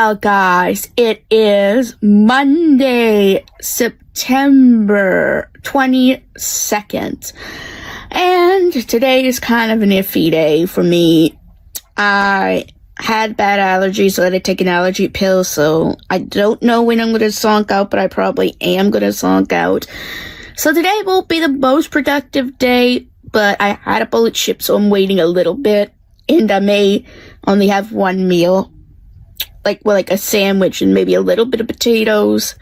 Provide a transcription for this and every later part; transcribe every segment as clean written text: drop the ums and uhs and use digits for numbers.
Well, guys, it is Monday, September 22nd, and today is kind of an iffy day for me. I had bad allergies, so I had to take an allergy pill, so I don't know when I'm going to zonk out, but I probably am going to zonk out. So today won't be the most productive day, but I had a bullet chip, so I'm waiting a little bit, and I may only have one meal. Like a sandwich and maybe a little bit of potatoes.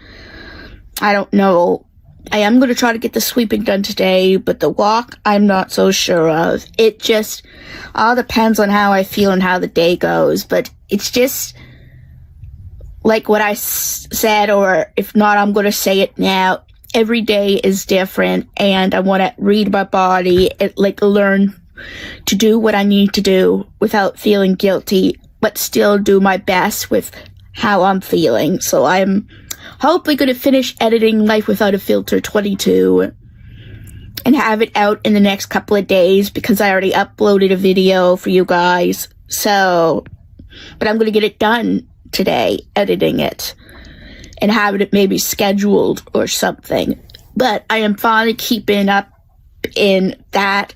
I don't know. I am going to try to get the sweeping done today, but the walk, I'm not so sure of. It just all depends on how I feel and how the day goes, but it's just like what I said, or if not, I'm going to say it now. Every day is different, and I want to read my body and learn to do what I need to do without feeling guilty, but still do my best with how I'm feeling. So I'm hopefully going to finish editing Life Without a Filter 22 and have it out in the next couple of days because I already uploaded a video for you guys. So, but I'm going to get it done today, editing it, and having it maybe scheduled or something. But I am finally keeping up in that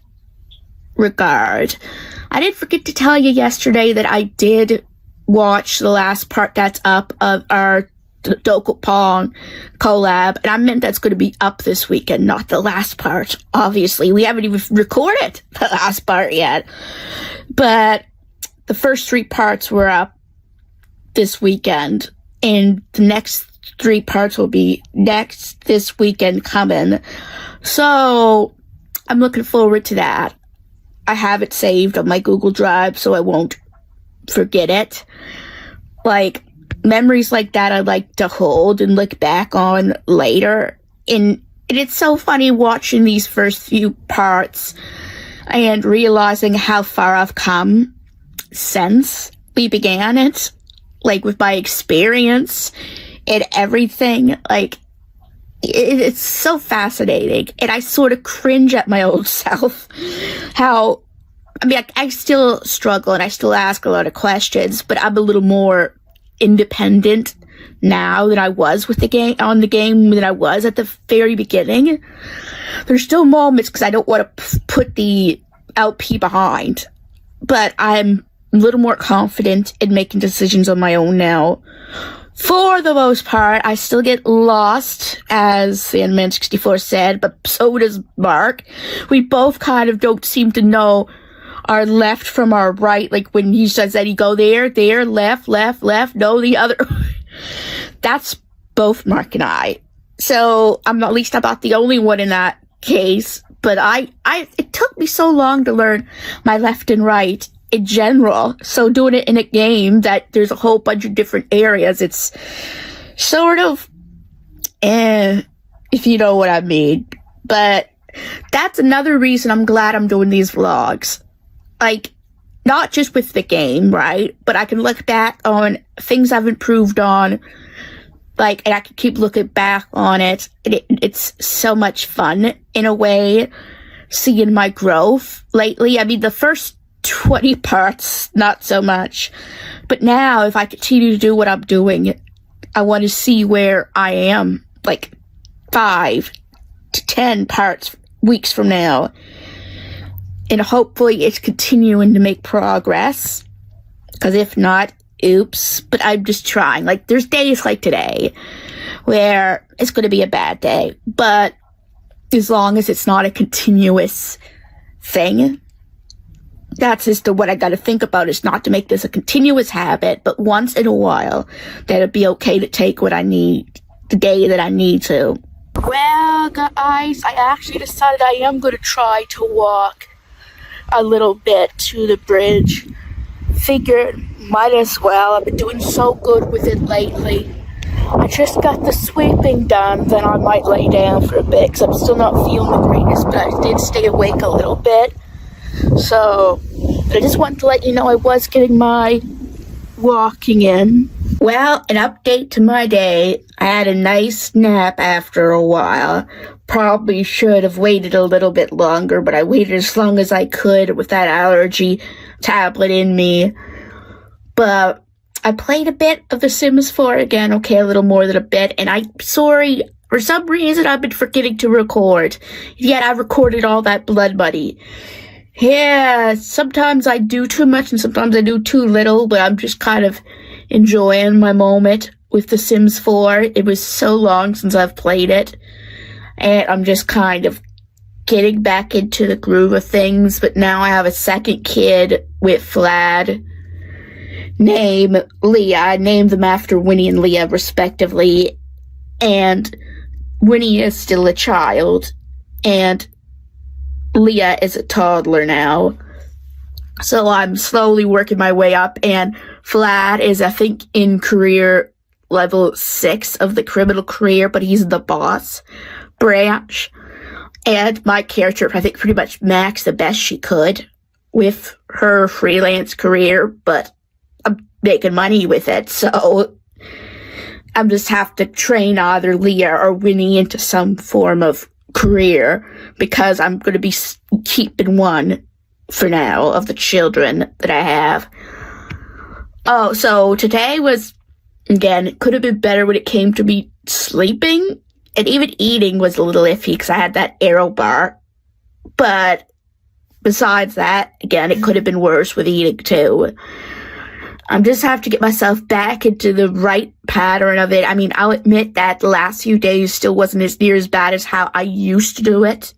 regard. I did forget to tell you yesterday that I did watch the last part that's up of our Doku Pong collab, and I meant that's going to be up this weekend, not the last part. Obviously, we haven't even recorded the last part yet, but the first 3 parts were up this weekend, and the next 3 parts will be this weekend coming. So I'm looking forward to that. I have it saved on my Google Drive so I won't forget it. Like, memories like that I like to hold and look back on later. And it's so funny watching these first few parts and realizing how far I've come since we began it. Like, with my experience and everything. Like, it's so fascinating, and I sort of cringe at my old self. I still struggle and I still ask a lot of questions, but I'm a little more independent now than I was with the game than I was at the very beginning. There's still moments because I don't want to put the LP behind, but I'm a little more confident in making decisions on my own now. For the most part, I still get lost, as Sandman64 said, but so does Mark. We both kind of don't seem to know our left from our right. Like, when he says that, he go there, left, no, the other. That's both Mark and I. So I'm at least about the only one in that case. But it took me so long to learn my left and right in general, so doing it in a game that there's a whole bunch of different areas, it's sort of if you know what I mean. But that's another reason I'm glad I'm doing these vlogs. Like, not just with the game, right? But I can look back on things I've improved on, and I can keep looking back on it. It's so much fun, in a way, seeing my growth lately. I mean, the first 20 parts, not so much. But now, if I continue to do what I'm doing, I want to see where I am, 5 to 10 weeks from now. And hopefully it's continuing to make progress. Because if not, oops. But I'm just trying. There's days like today where it's going to be a bad day. But as long as it's not a continuous thing, that's just what I got to think about, is not to make this a continuous habit, but once in a while, that it'd be okay to take what I need, the day that I need to. Well, guys, I actually decided I am going to try to walk a little bit to the bridge. Figured, might as well. I've been doing so good with it lately. I just got the sweeping done, then I might lay down for a bit, because I'm still not feeling the greatest, but I did stay awake a little bit. So, I just wanted to let you know I was getting my walking in. Well, an update to my day. I had a nice nap after a while. Probably should have waited a little bit longer, but I waited as long as I could with that allergy tablet in me. But I played a bit of The Sims 4 again, okay, a little more than a bit, and I'm sorry, for some reason I've been forgetting to record, yet I recorded all that blood money. Yeah, sometimes I do too much and sometimes I do too little, but I'm just kind of enjoying my moment with The Sims 4. It was so long since I've played it, and I'm just kind of getting back into the groove of things, but now I have a second kid with Vlad, named Leah. I named them after Winnie and Leah, respectively, and Winnie is still a child, and Leah is a toddler now. So I'm slowly working my way up, and Vlad is, I think, in career level 6 of the criminal career, but he's the boss branch. And my character, I think, pretty much maxed the best she could with her freelance career, but I'm making money with it, so I just have to train either Leah or Winnie into some form of career, because I'm going to be keeping one for now of the children that I have. Oh, so today was, again, it could have been better when it came to me sleeping, and even eating was a little iffy because I had that arrow bar. But besides that, again, it could have been worse with eating too. I just have to get myself back into the right pattern of it. I mean, I'll admit that the last few days still wasn't as near as bad as how I used to do it,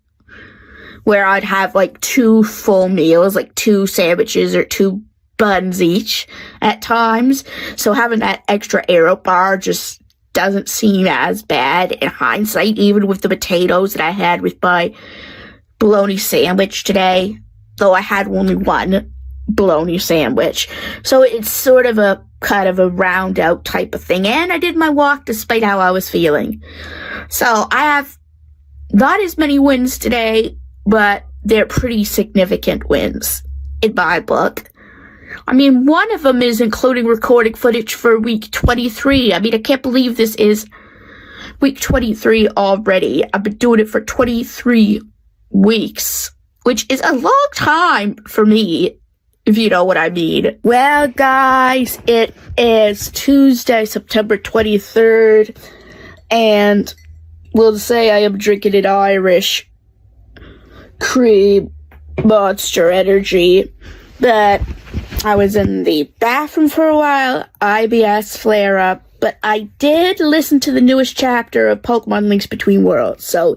where I'd have like 2 full meals, like 2 sandwiches or 2 buns each at times. So having that extra arrow bar just doesn't seem as bad in hindsight, even with the potatoes that I had with my bologna sandwich today, though I had only one bologna sandwich. So it's sort of a kind of a round out type of thing. And I did my walk despite how I was feeling. So I have not as many wins today, but they're pretty significant wins in my book. I mean, one of them is including recording footage for week 23. I mean, I can't believe this is week 23 already. I've been doing it for 23 weeks, which is a long time for me, if you know what I mean. Well, guys, it is Tuesday, September 23rd, and we'll say I am drinking an Irish cream Monster Energy, but I was in the bathroom for a while, IBS flare-up, but I did listen to the newest chapter of Pokemon Links Between Worlds, so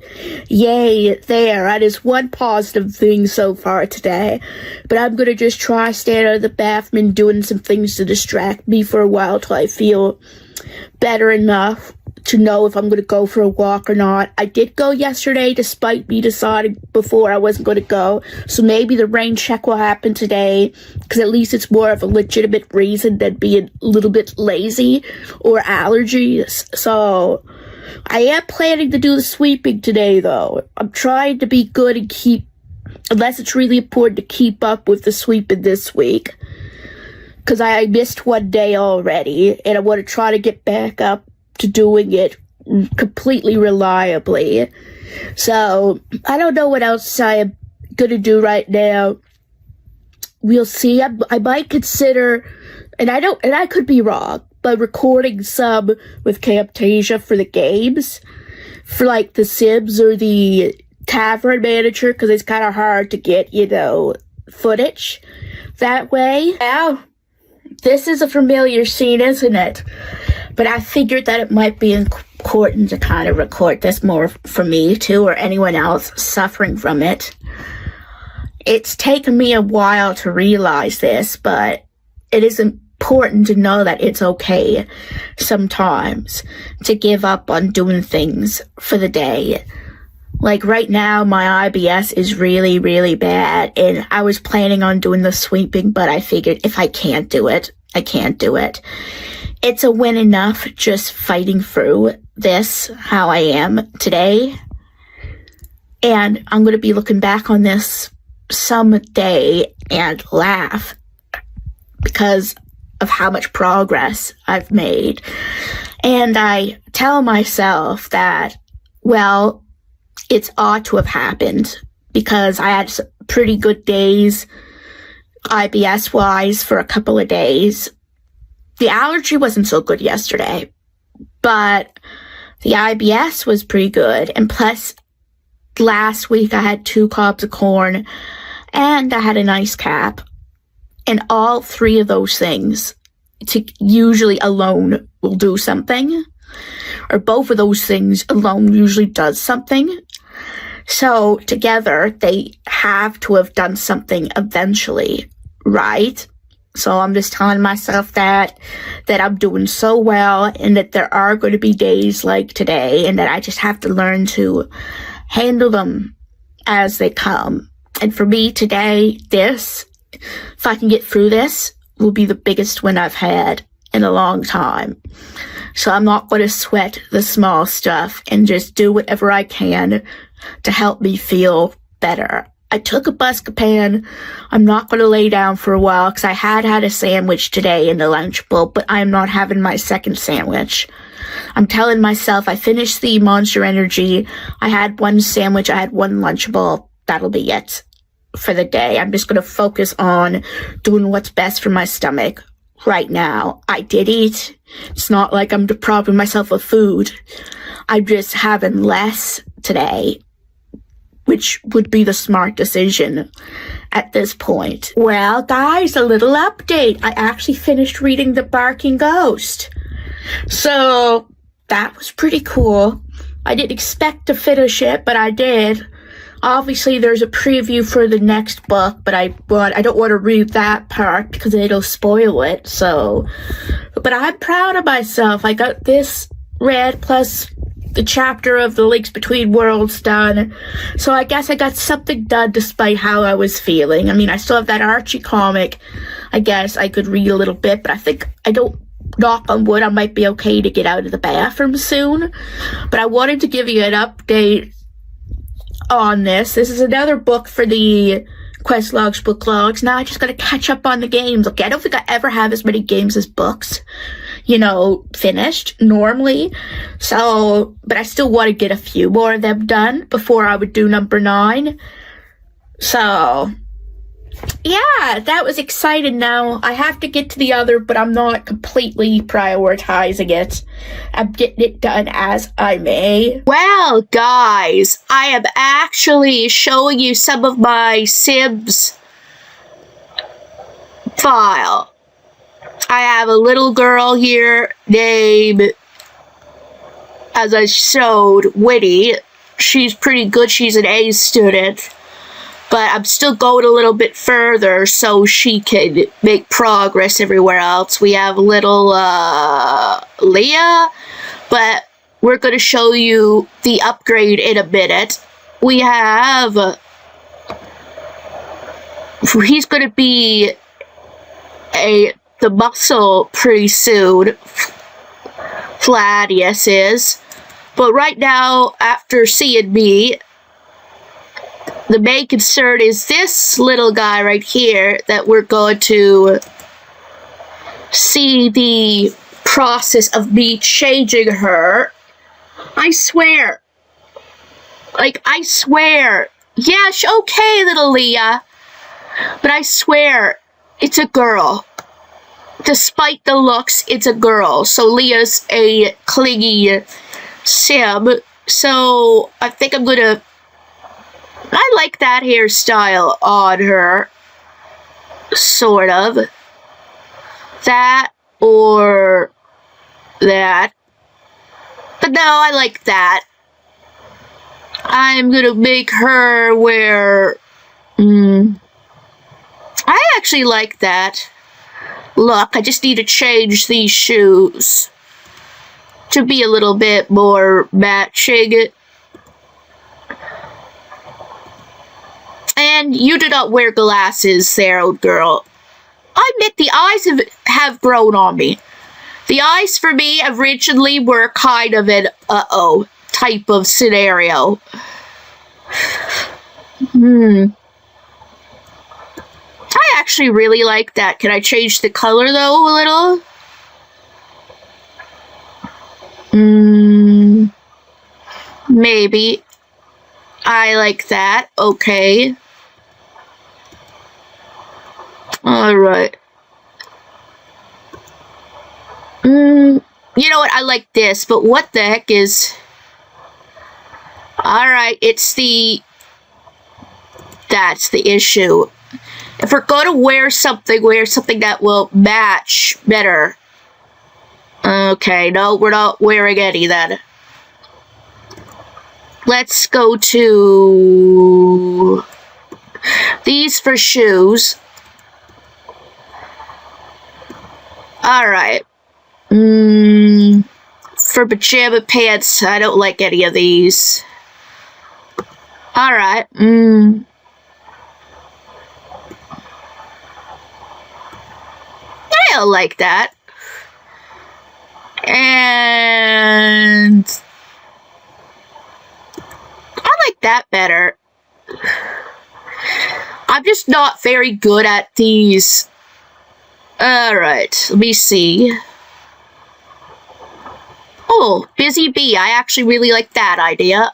yay there. That is one positive thing so far today. But I'm going to just try staying out of the bathroom and doing some things to distract me for a while till I feel better enough to know if I'm going to go for a walk or not. I did go yesterday despite me deciding before I wasn't going to go, so maybe the rain check will happen today, because at least it's more of a legitimate reason than being a little bit lazy or allergies. So I am planning to do the sweeping today, though. I'm trying to be good and keep, unless it's really important to keep up with the sweeping this week, because I missed one day already, and I want to try to get back up to doing it completely reliably. So I don't know what else I am gonna do right now. We'll see. I might consider, and I could be wrong, but recording some with Camtasia for the games, for like The Sims or the Tavern Manager, because it's kind of hard to get, footage that way. Now, this is a familiar scene, isn't it? But I figured that it might be important to kind of record this more for me, too, or anyone else suffering from it. It's taken me a while to realize this, but it is important to know that it's okay sometimes to give up on doing things for the day. Like right now, my IBS is really, really bad, and I was planning on doing the sweeping, but I figured if I can't do it, I can't do it. It's a win enough just fighting through this, how I am today. And I'm going to be looking back on this someday and laugh because of how much progress I've made. And I tell myself that, well, it's ought to have happened because I had pretty good days IBS-wise for a couple of days. the allergy wasn't so good yesterday, but the IBS was pretty good. And plus, last week I had 2 cobs of corn and I had an ice cap. And all 3 of those things usually alone will do something. Or both of those things alone usually does something. So together, they have to have done something eventually, right? So I'm just telling myself that I'm doing so well and that there are going to be days like today and that I just have to learn to handle them as they come. And for me today, if I can get through this, will be the biggest win I've had in a long time. So I'm not going to sweat the small stuff and just do whatever I can to help me feel better. I took a Buscopan. I'm not going to lay down for a while because I had a sandwich today in the Lunchable, but I'm not having my second sandwich. I'm telling myself I finished the Monster Energy. I had 1 sandwich. I had 1 Lunchable. That'll be it for the day. I'm just going to focus on doing what's best for my stomach right now. I did eat. It's not like I'm depriving myself of food. I'm just having less today, which would be the smart decision at this point. Well, guys, a little update. I actually finished reading The Barking Ghost. So that was pretty cool. I didn't expect to finish it, but I did. Obviously, there's a preview for the next book, but I don't want to read that part because it'll spoil it. So, but I'm proud of myself. I got this read plus the chapter of the Links Between Worlds done. So I guess I got something done despite how I was feeling. I mean, I still have that Archie comic. I guess I could read a little bit, but I think knock on wood, I might be okay to get out of the bathroom soon. But I wanted to give you an update on this. This is another book for the Quest Logs book logs. Now I just gotta catch up on the games. Okay, I don't think I ever have as many games as books, finished normally. So, but I still want to get a few more of them done before I would do number 9. So, yeah, that was exciting. Now I have to get to the other, but I'm not completely prioritizing it. I'm getting it done as I may. Well, guys, I am actually showing you some of my Sims file. I have a little girl here named, as I showed, Winnie. She's pretty good. She's an A student. But I'm still going a little bit further so she can make progress everywhere else. We have little Leah, but we're going to show you the upgrade in a minute. We have... he's going to be the muscle pretty soon. Fladius is. But right now, after seeing me, the main concern is this little guy right here that we're going to see the process of me changing her. I swear. I swear. Yeah, okay, little Leah. But I swear, it's a girl. Despite the looks, it's a girl. So Leah's a clingy sim. So I think I'm gonna... I like that hairstyle on her. Sort of. That or that. But no, I like that. I'm gonna make her wear... I actually like that. Look, I just need to change these shoes to be a little bit more matching. And you do not wear glasses there, old girl. I admit the eyes have grown on me. The eyes for me originally were kind of an uh-oh type of scenario. I actually really like that. Can I change the color though a little? Maybe. I like that. Okay. Alright. You know what? I like this, but what the heck is... Alright, it's the... That's the issue. If we're going to wear something that will match better. Okay, no, we're not wearing any then. Let's go to... These for shoes. Alright. For pajama pants, I don't like any of these. Alright. I don't like that. And I like that better. I'm just not very good at these. Alright, let me see. Oh, Busy Bee. I actually really like that idea.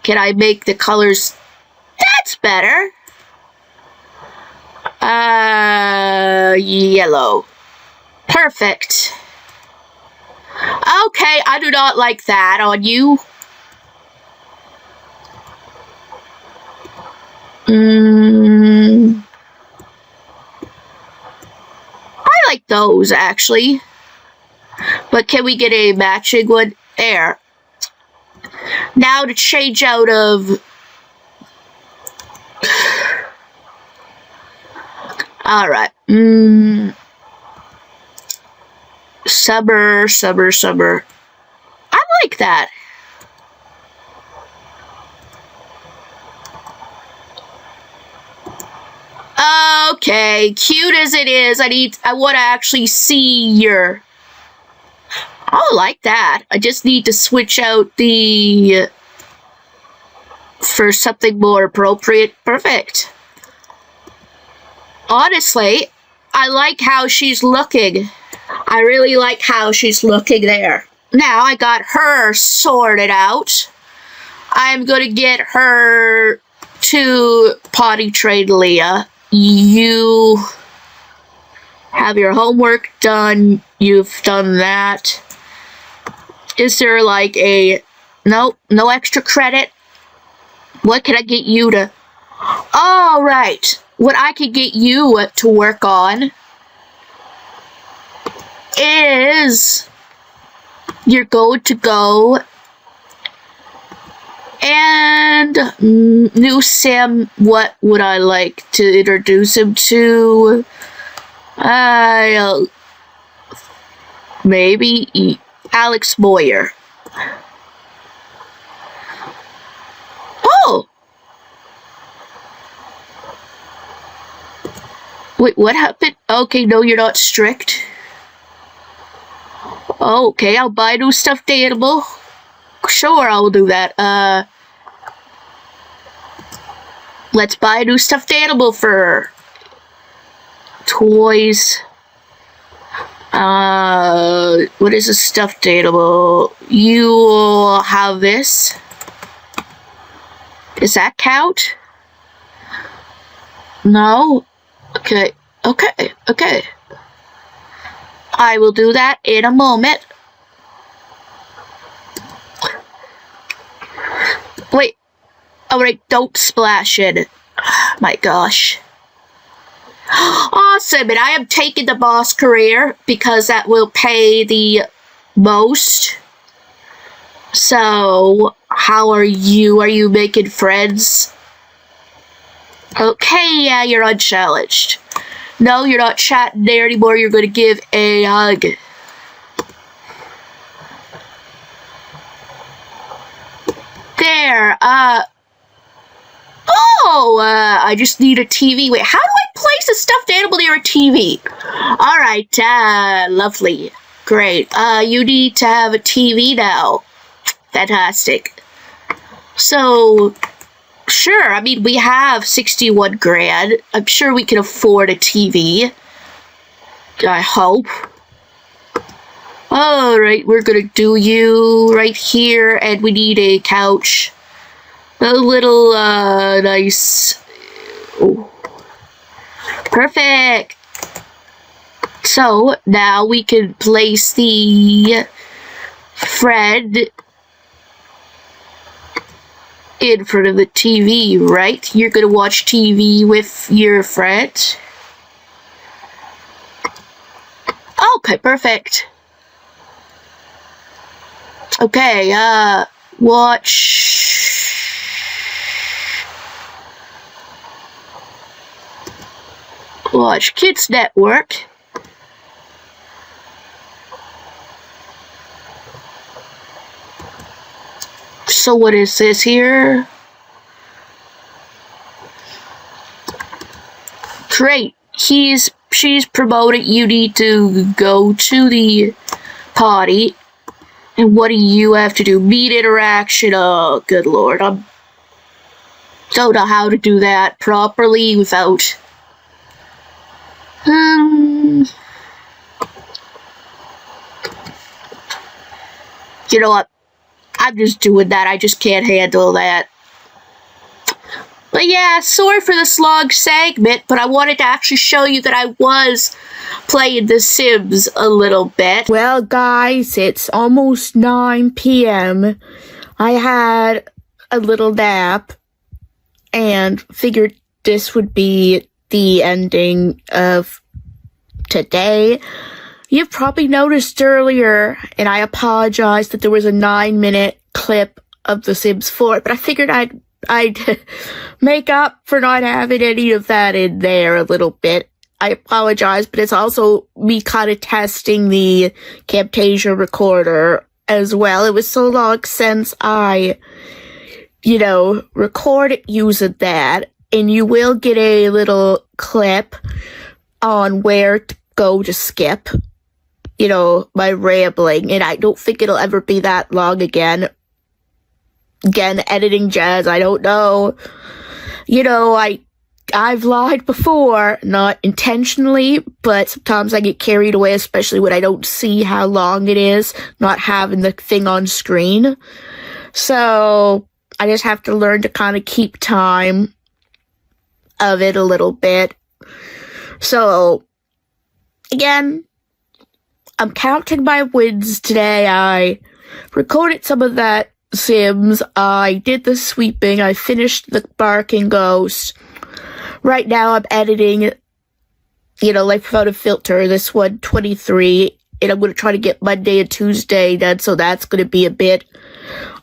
Can I make the colors? That's better. Yellow. Perfect. Okay, I do not like that on you. I like those, actually. But can we get a matching one? There. Now to change out of... Alright. Summer. I like that. Okay, cute as it is, I want to actually see your... I like that. I just need to switch out the... for something more appropriate. Perfect. Honestly, I like how she's looking. I really like how she's looking there. Now I got her sorted out. I'm gonna get her to potty train Leah. You have your homework done. You've done that. Is there like a... Nope, no extra credit? What can I get you to... All right. What I can get you to work on is... You're going to go... And new Sam, what would I like to introduce him to? Maybe Alex Moyer. Oh! Wait, what happened? Okay, no, you're not strict. Okay, I'll buy a new stuffed animal. Sure, I'll do that. Let's buy a new stuffed animal for her. Toys. What is a stuffed animal? You'll have this. Does that count? No? Okay. I will do that in a moment. Wait. Alright, don't splash it. My gosh. Awesome, and I am taking the boss career because that will pay the most. So, how are you? Are you making friends? Okay, yeah, you're unchallenged. No, you're not chatting there anymore. You're going to give a hug. There, I just need a TV. Wait, how do I place a stuffed animal near a TV? Alright, lovely. Great. You need to have a TV now. Fantastic. So, sure, I mean, we have 61 grand. I'm sure we can afford a TV. I hope. Alright, we're gonna do you right here, and we need a couch. A little, nice... Ooh. Perfect! So now we can place the friend in front of the TV, right? You're gonna watch TV with your friend? Okay, perfect. Okay, watch Kids Network. So what is this here? Great. She's promoted you need to go to the party. And what do you have to do? Meet interaction. Oh, good lord. I don't know how to do that properly without... You know what? I'm just doing that. I just can't handle that. But yeah, sorry for this long segment, but I wanted to actually show you that I was playing The Sims a little bit. Well, guys, it's almost 9 p.m. I had a little nap and figured this would be the ending of today. You've probably noticed earlier, and I apologize that there was a 9-minute clip of The Sims 4, but I figured I'd make up for not having any of that in there a little bit. I apologize, but it's also me kind of testing the Camtasia recorder as well. It was so long since I, recorded using that, and you will get a little clip on where to go to skip, my rambling, and I don't think it'll ever be that long again. Again, editing jazz, I don't know. I've lied before, not intentionally, but sometimes I get carried away, especially when I don't see how long it is, not having the thing on screen. So, I just have to learn to kind of keep time of it a little bit. So, again, I'm counting my wins today. I recorded some of that Sims, I did the sweeping, I finished the barking ghost. Right now I'm editing, LifewithoutAFilter, this one, 23, and I'm going to try to get Monday and Tuesday done, so that's going to be a bit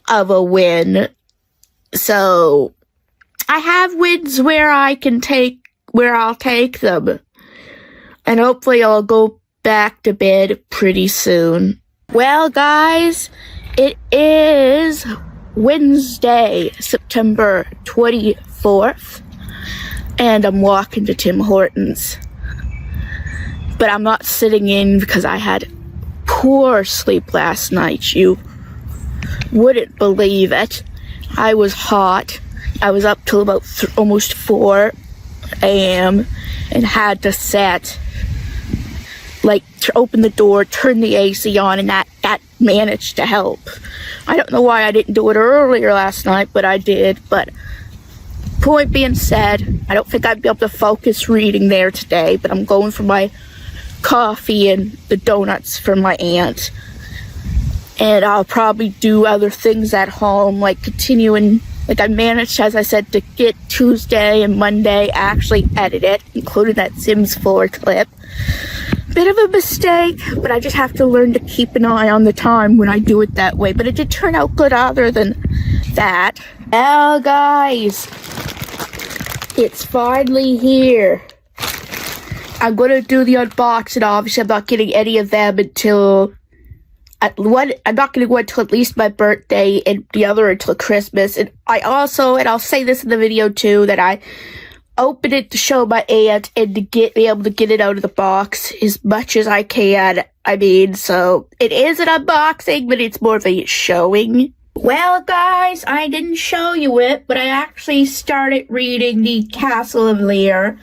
of a win. So, I have wins where I'll take them. And hopefully I'll go back to bed pretty soon. Well, guys, it is Wednesday, September 24th, and I'm walking to Tim Hortons. But I'm not sitting in because I had poor sleep last night. You wouldn't believe it. I was hot. I was up till about almost 4 a.m. and had to to open the door, turn the AC on, and that managed to help. I don't know why I didn't do it earlier last night, but I did. But point being said, I don't think I'd be able to focus reading there today, but I'm going for my coffee and the donuts from my aunt. And I'll probably do other things at home, like continuing, like I managed, as I said, to get Tuesday and Monday actually edited, including that Sims 4 clip. Bit of a mistake, but I just have to learn to keep an eye on the time when I do it that way. But it did turn out good other than that. Well, guys, it's finally here. I'm going to do the unboxing. Obviously, I'm not getting any of them until... I'm not going to go until at least my birthday, and the other until Christmas. And I'll say this in the video too, that I open it to show my aunt and to be able to get it out of the box as much as I can. So it is an unboxing, but it's more of a showing. Well, guys, I didn't show you it, but I actually started reading the Castle of Lear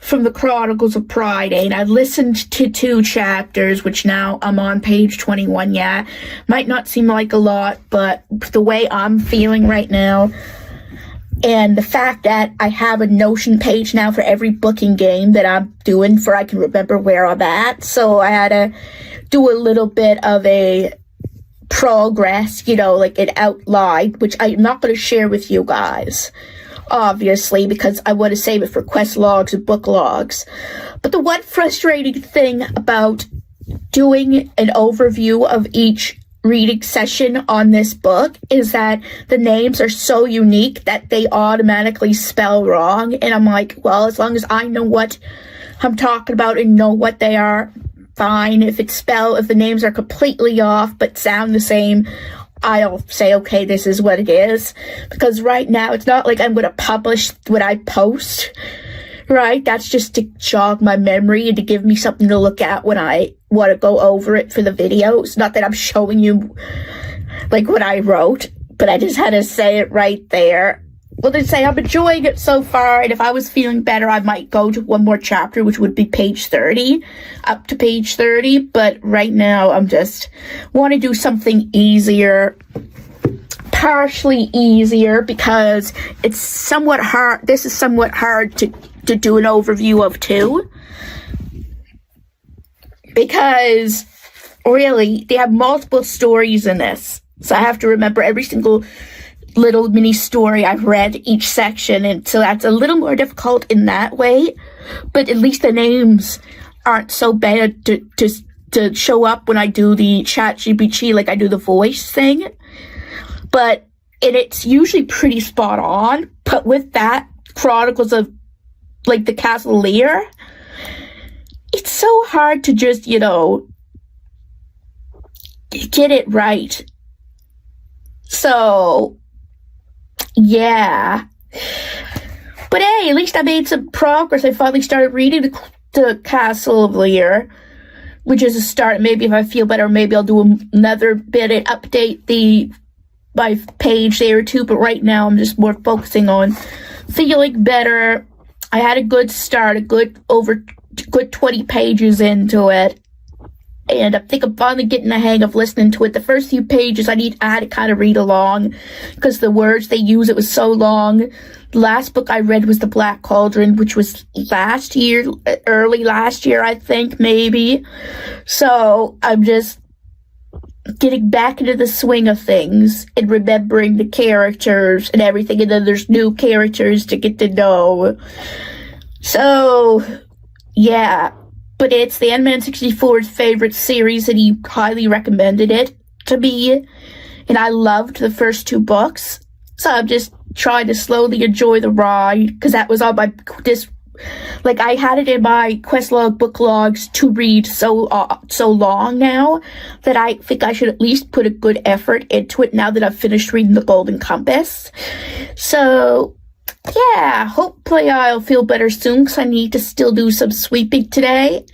from the Chronicles of Pride, and I listened to 2 chapters, which now I'm on page 21. Yeah, might not seem like a lot, but the way I'm feeling right now, And the fact that I have a Notion page now for every book and game that I'm doing, for I can remember where I'm at. So I had to do a little bit of a progress, like an outline, which I'm not going to share with you guys, obviously, because I want to save it for quest logs and book logs. But the one frustrating thing about doing an overview of each reading session on this book is that the names are so unique that they automatically spell wrong. And I'm like, well, as long as I know what I'm talking about and know what they are, fine. If the names are completely off but sound the same, I'll say, okay, this is what it is. Because right now, it's not like I'm going to publish what I post, right? That's just to jog my memory and to give me something to look at when I want to go over it for the videos. Not that I'm showing you, what I wrote, but I just had to say it right there. Well, they say I'm enjoying it so far, and if I was feeling better, I might go to one more chapter, which would be page 30, up to page 30, but right now I'm just want to do something easier, partially easier, because it's somewhat hard. This is somewhat hard to do an overview of, too, because really, they have multiple stories in this, so I have to remember every single little mini story I've read each section, and so that's a little more difficult in that way, but at least the names aren't so bad to show up when I do the chat GPT, like I do the voice thing, but it's usually pretty spot on. But with that, Chronicles of the Castle Lear, it's so hard to just, get it right. So yeah. But hey, at least I made some progress. I finally started reading the Castle of Lear, which is a start. Maybe if I feel better, maybe I'll do another bit and update my page there too. But right now, I'm just more focusing on feeling better. I had a good start, a good 20 pages into it. And I think I'm finally getting the hang of listening to it. The first few pages, I had to kind of read along because the words they use, it was so long. The last book I read was The Black Cauldron, which was early last year, I think, maybe. So I'm just getting back into the swing of things and remembering the characters and everything. And then there's new characters to get to know. So, yeah. But it's the N-Man64's favorite series, and he highly recommended it to me. And I loved the first 2 books. So I'm just trying to slowly enjoy the ride, because that was on my I had it in my quest log book logs to read so long now that I think I should at least put a good effort into it now that I've finished reading The Golden Compass. So yeah, hopefully I'll feel better soon, because I need to still do some sweeping today.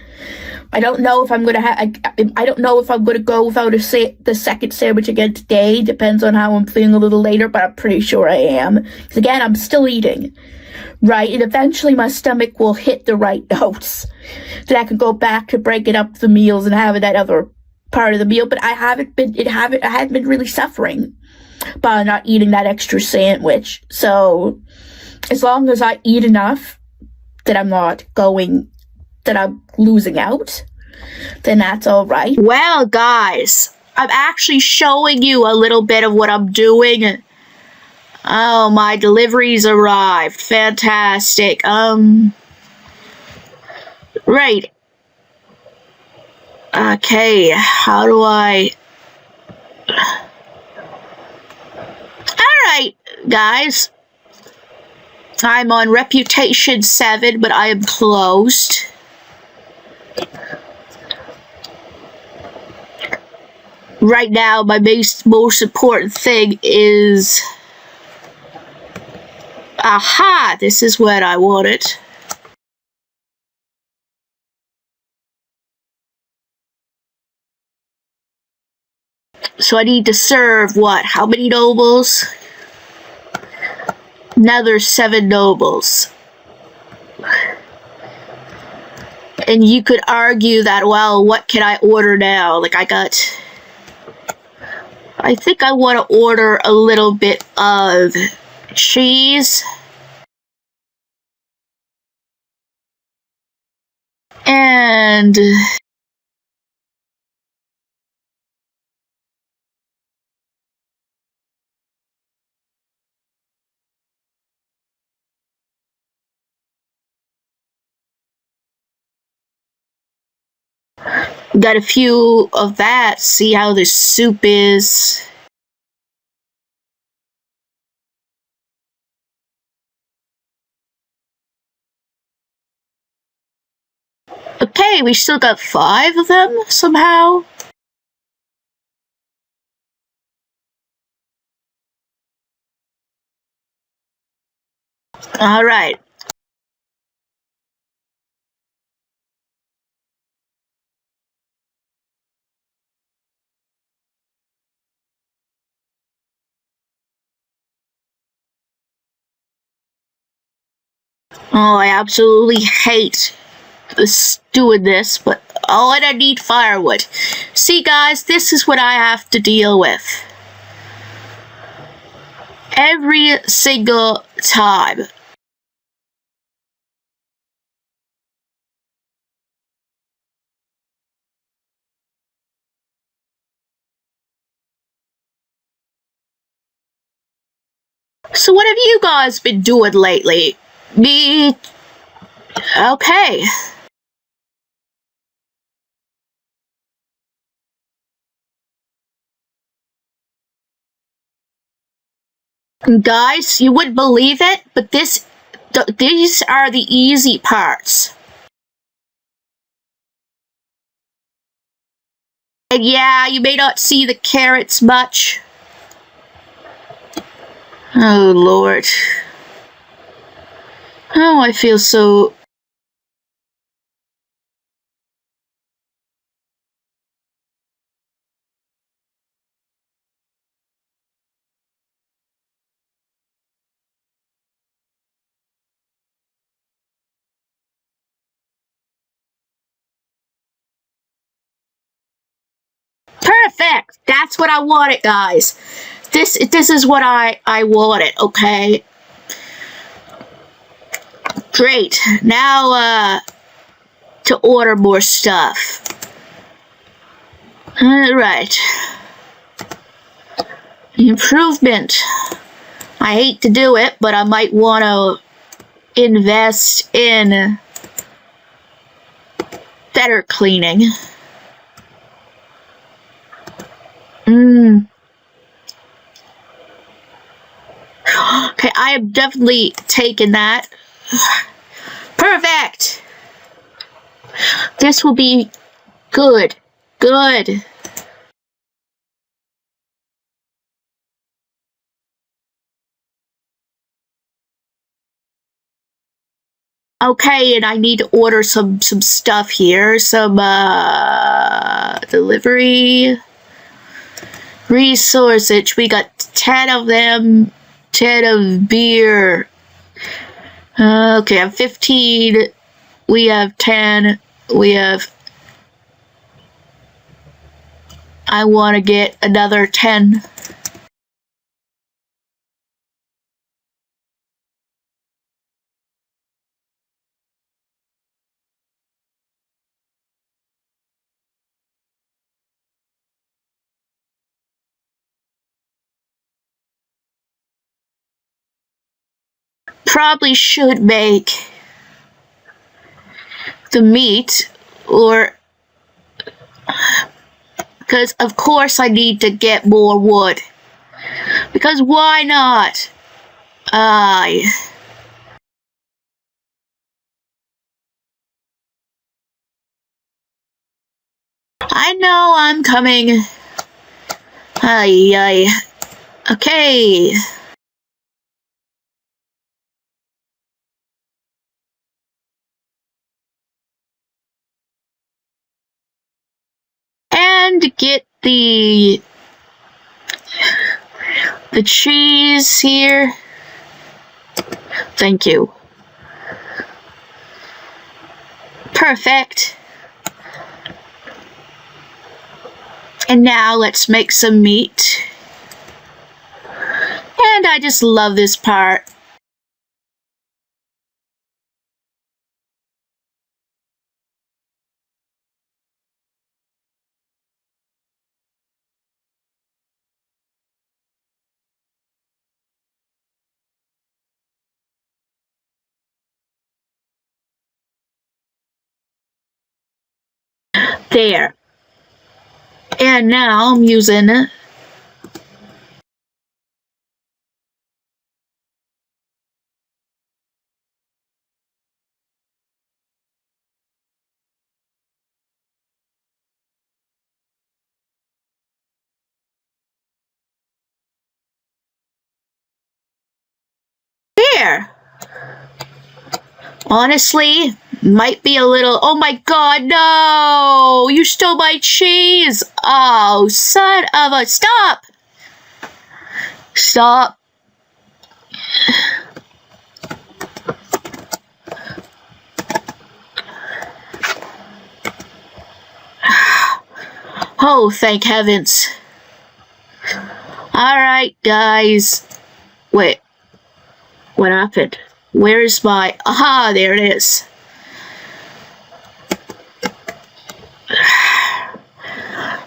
I don't know if I'm going to go without the second sandwich again today. Depends on how I'm feeling a little later, but I'm pretty sure I am. Because again, I'm still eating, right? And eventually my stomach will hit the right notes. Then I can go back to breaking up the meals and having that other part of the meal. But I haven't been really suffering by not eating that extra sandwich. So as long as I eat enough that I'm losing out, then that's all right. Well, guys, I'm actually showing you a little bit of what I'm doing. Oh, my deliveries arrived. Fantastic. Right. Okay, how do I... Alright, guys. I'm on Reputation 7, but I am closed. Right now, my most important thing is... Aha! This is what I wanted. So I need to serve, what? How many nobles? Another 7 nobles. And you could argue that, well, what can I order now? I think I want to order a little bit of cheese, and got a few of that. See how the soup is. Okay, we still got 5 of them somehow. All right. Oh, I absolutely hate doing this, but oh, and I need firewood. See, guys, this is what I have to deal with every single time. So what have you guys been doing lately? Me? Okay. Guys, you wouldn't believe it, but these are the easy parts. And yeah, you may not see the carrots much. Oh, Lord. Oh, I feel so... Perfect! That's what I wanted, guys. This is what I wanted, okay? Great. Now, to order more stuff. Alright. Improvement. I hate to do it, but I might want to invest in better cleaning. Okay, I am definitely taking that. Perfect! This will be good. Good. Okay, and I need to order some stuff here. Some, delivery resources. We got 10 of them. 10 of beer. Okay, I have 15. We have 10. We have... I want to get another 10. Probably should make the meat, or because of course I need to get more wood, because why not? I know I'm coming. Ay. Okay. And get the cheese here. Thank you. Perfect. And now let's make some meat. And I just love this part. There. And now I'm using there. Honestly, might be a little. Oh my god, no! You stole my cheese! Oh, son of a. Stop! Stop. Oh, thank heavens. Alright, guys. Wait. What happened? Where's my... Aha, there it is.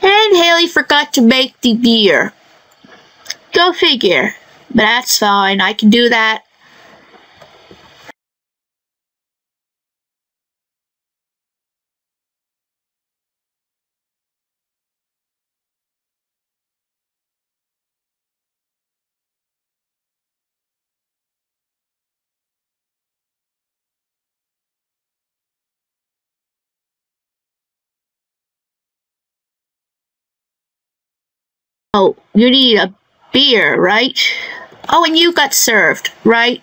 And Haley forgot to make the beer. Go figure. But that's fine. I can do that. Oh, you need a beer, right? Oh, and you got served, right?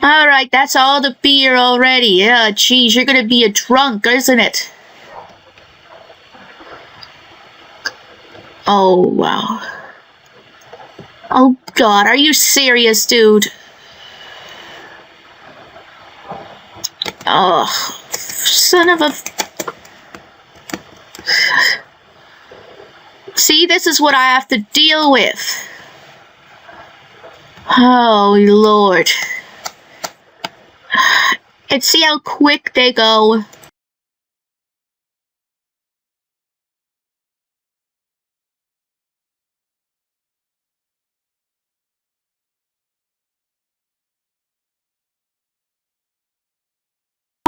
Alright, that's all the beer already. Yeah, geez, you're gonna be a drunk, isn't it? Oh, wow. Oh, God, are you serious, dude? Oh, son of a... See, this is what I have to deal with. Oh, Lord. And see how quick they go.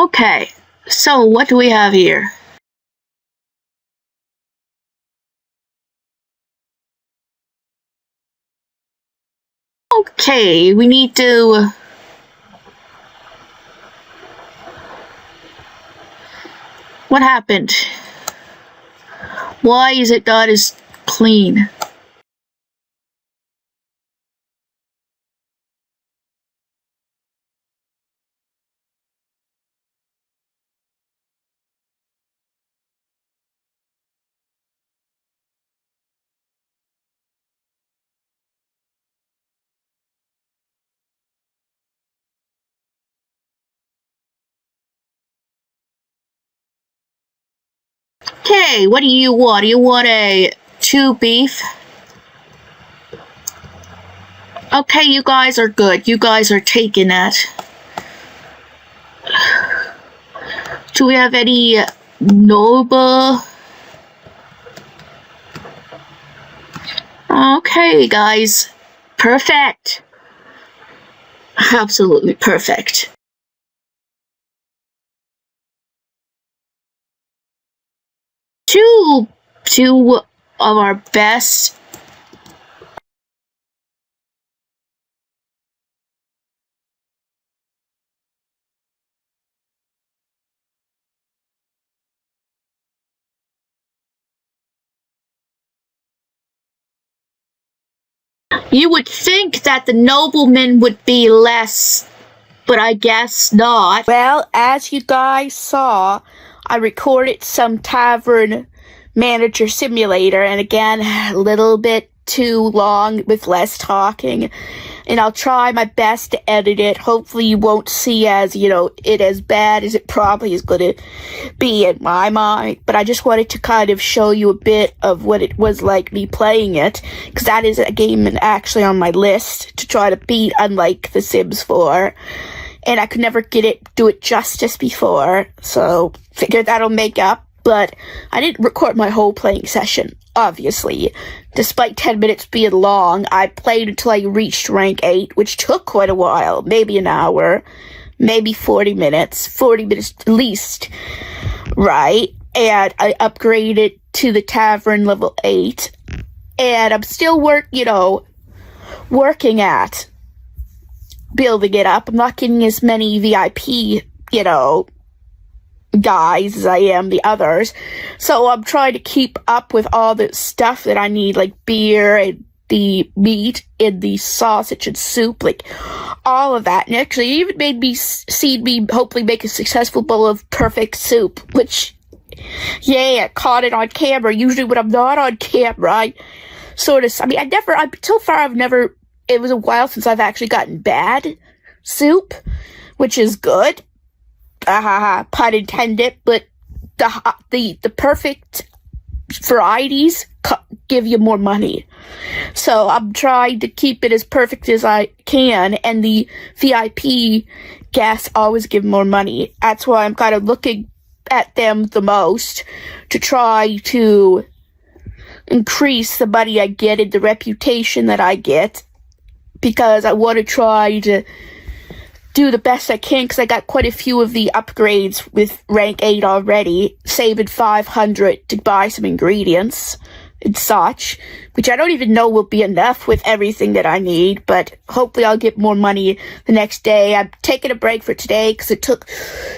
Okay, so what do we have here? Okay, we need to... What happened? Why is it not as clean? Okay, what do you want? Do you want a 2 beef? Okay, you guys are good. You guys are taking that. Do we have any noble? Okay, guys. Perfect. Absolutely perfect. Two of our best. You would think that the nobleman would be less, but I guess not. Well, as you guys saw, I recorded some Tavern Manager Simulator, and again, a little bit too long with less talking. And I'll try my best to edit it. Hopefully you won't see as, it as bad as it probably is going to be in my mind. But I just wanted to kind of show you a bit of what it was like me playing it. Because that is a game actually on my list to try to beat, unlike The Sims 4. And I could never do it justice before. So figure that'll make up. But I didn't record my whole playing session, obviously. Despite 10 minutes being long, I played until I reached rank 8, which took quite a while. Maybe an hour, maybe 40 minutes. 40 minutes at least, right? And I upgraded to the tavern level 8. And I'm still working at building it up. I'm not getting as many VIP, guys as I am the others. So I'm trying to keep up with all the stuff that I need, like beer and the meat and the sausage and soup, like all of that. And actually even made me hopefully make a successful bowl of perfect soup, which, I caught it on camera. Usually when I'm not on camera, it was a while since I've actually gotten bad soup, which is good. Pun intended, but the perfect varieties give you more money. So I'm trying to keep it as perfect as I can, and the VIP guests always give more money. That's why I'm kind of looking at them the most to try to increase the money I get and the reputation that I get, because I want to try to do the best I can, because I got quite a few of the upgrades with rank 8 already, saving 500 to buy some ingredients and such, which I don't even know will be enough with everything that I need, but hopefully I'll get more money the next day. I'm taking a break for today because it took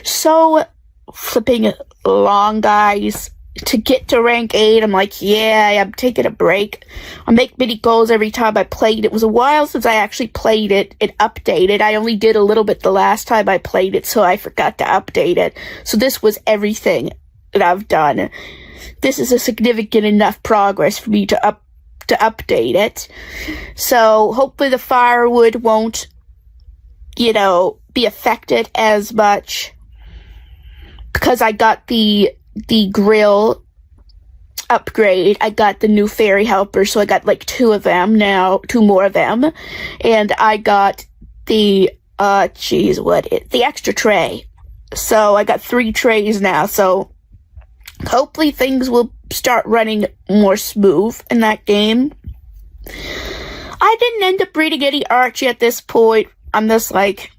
so flipping long, guys, to get to rank 8. I'm like, I'm taking a break. I make mini goals every time I played. It was a while since I actually played it and updated. I only did a little bit the last time I played it, so I forgot to update it. So this was everything that I've done. This is a significant enough progress for me to update it. So hopefully the firewood won't, be affected as much, because I got the grill upgrade. I got the new fairy helper, so I got like 2 more of them, and I got the the extra tray. So I got 3 trays now, so hopefully things will start running more smooth in that game. I didn't end up reading any Archie at this point. I'm just like,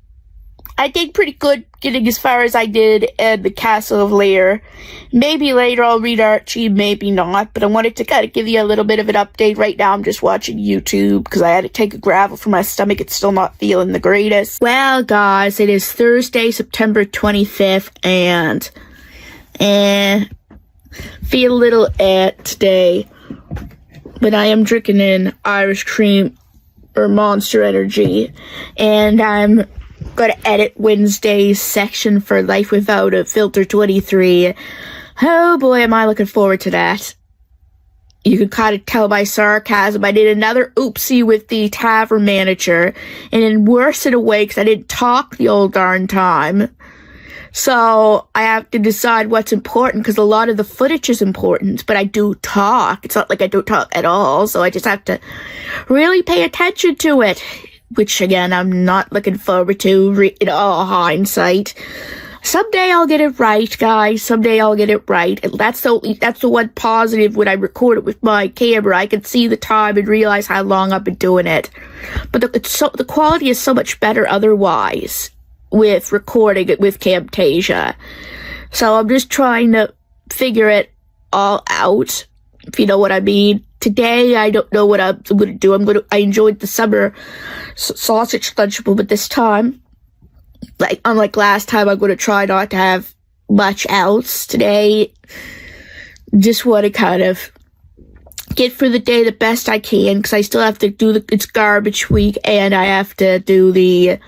I did pretty good getting as far as I did in the Castle of Lear. Maybe later I'll read Archie, maybe not, but I wanted to kind of give you a little bit of an update. Right now I'm just watching YouTube because I had to take a gravel for my stomach. It's still not feeling the greatest. Well, guys, it is Thursday, September 25th, and feel a little today, but I am drinking an Irish cream or Monster Energy, and I'm gonna edit Wednesday's section for Life Without a Filter 23. Oh boy, am I looking forward to that. You can kind of tell by sarcasm. I did another oopsie with the tavern manager, and in worse in a way because I didn't talk the old darn time. So I have to decide what's important, because a lot of the footage is important, but I do talk. It's not like I don't talk at all, so I just have to really pay attention to it, which again, I'm not looking forward to in all hindsight. Someday I'll get it right, guys. Someday I'll get it right. And that's the one positive when I record it with my camera. I can see the time and realize how long I've been doing it. But the quality is so much better otherwise with recording it with Camtasia. So I'm just trying to figure it all out, if you know what I mean. Today, I don't know what I'm going to do. I enjoyed the summer sausage lunchable, but this time, unlike last time, I'm going to try not to have much else today. Just want to kind of get through the day the best I can, because I still have to do it's garbage week, and I have to do the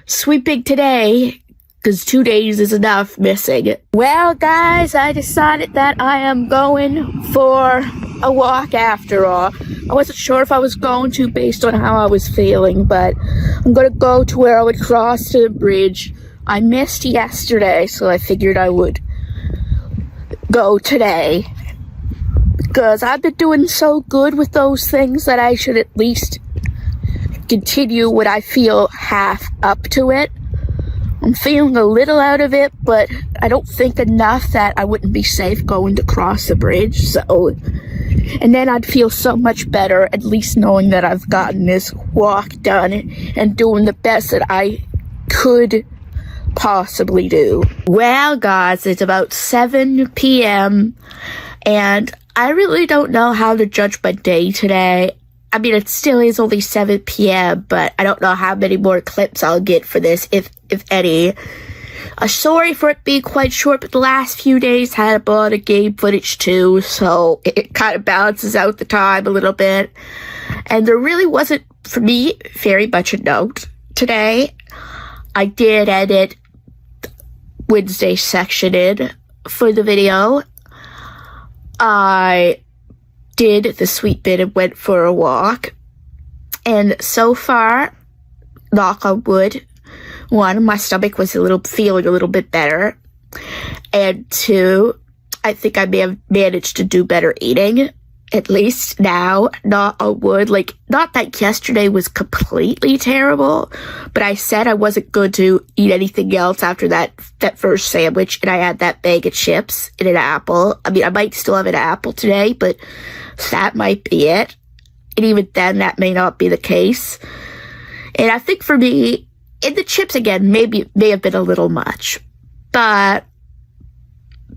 sweeping today, because 2 days is enough missing. Well, guys, I decided that I am going for a walk after all. I wasn't sure if I was going to based on how I was feeling, but I'm going to go to where I would cross to the bridge. I missed yesterday, so I figured I would go today. Because I've been doing so good with those things that I should at least continue when I feel half up to it. I'm feeling a little out of it, but I don't think enough that I wouldn't be safe going to cross the bridge, so... And then I'd feel so much better, at least knowing that I've gotten this walk done and doing the best that I could possibly do. Well, guys, it's about 7 p.m., and I really don't know how to judge my day today. I mean, it still is only 7 p.m., but I don't know how many more clips I'll get for this, if any. Sorry for it being quite short, but the last few days had a lot of game footage too, so it kind of balances out the time a little bit. And there really wasn't, for me, very much a note today. I did edit Wednesday section in for the video. I did the sweet bit and went for a walk. And so far, knock on wood, 1, my stomach was feeling a little bit better. And 2, I think I may have managed to do better eating. At least now, not on wood. Like, not that yesterday was completely terrible, but I said I wasn't going to eat anything else after that first sandwich, and I had that bag of chips and an apple. I mean, I might still have an apple today, but that might be it. And even then, that may not be the case. And I think for me, and the chips, again, may have been a little much. But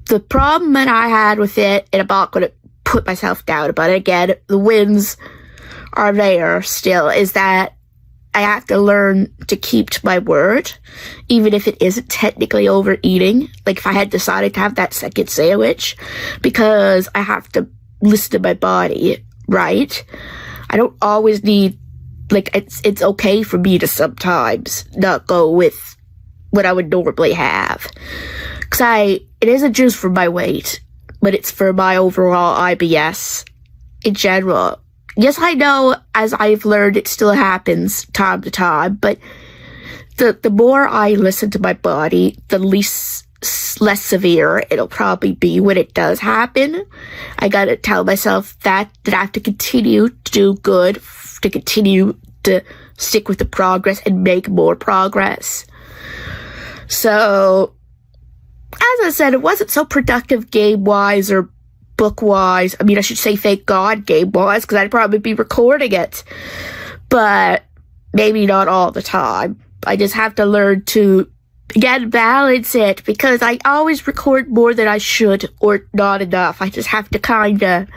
the problem that I had with it, and I'm not going to put myself down about it again, the wins are there still, is that I have to learn to keep to my word, even if it isn't technically overeating. Like if I had decided to have that second sandwich, because I have to listen to my body, right? I don't always need, like, it's okay for me to sometimes not go with what I would normally have. Because it isn't just for my weight, but it's for my overall IBS in general. Yes, I know, as I've learned, it still happens time to time, but the more I listen to my body, the less severe it'll probably be when it does happen. I gotta tell myself that I have to continue to do good, to continue to stick with the progress and make more progress. So, as I said, it wasn't so productive game-wise or book-wise. I mean, I should say thank God game-wise, because I'd probably be recording it. But maybe not all the time. I just have to learn to, again, balance it, because I always record more than I should, or not enough. I just have to kind of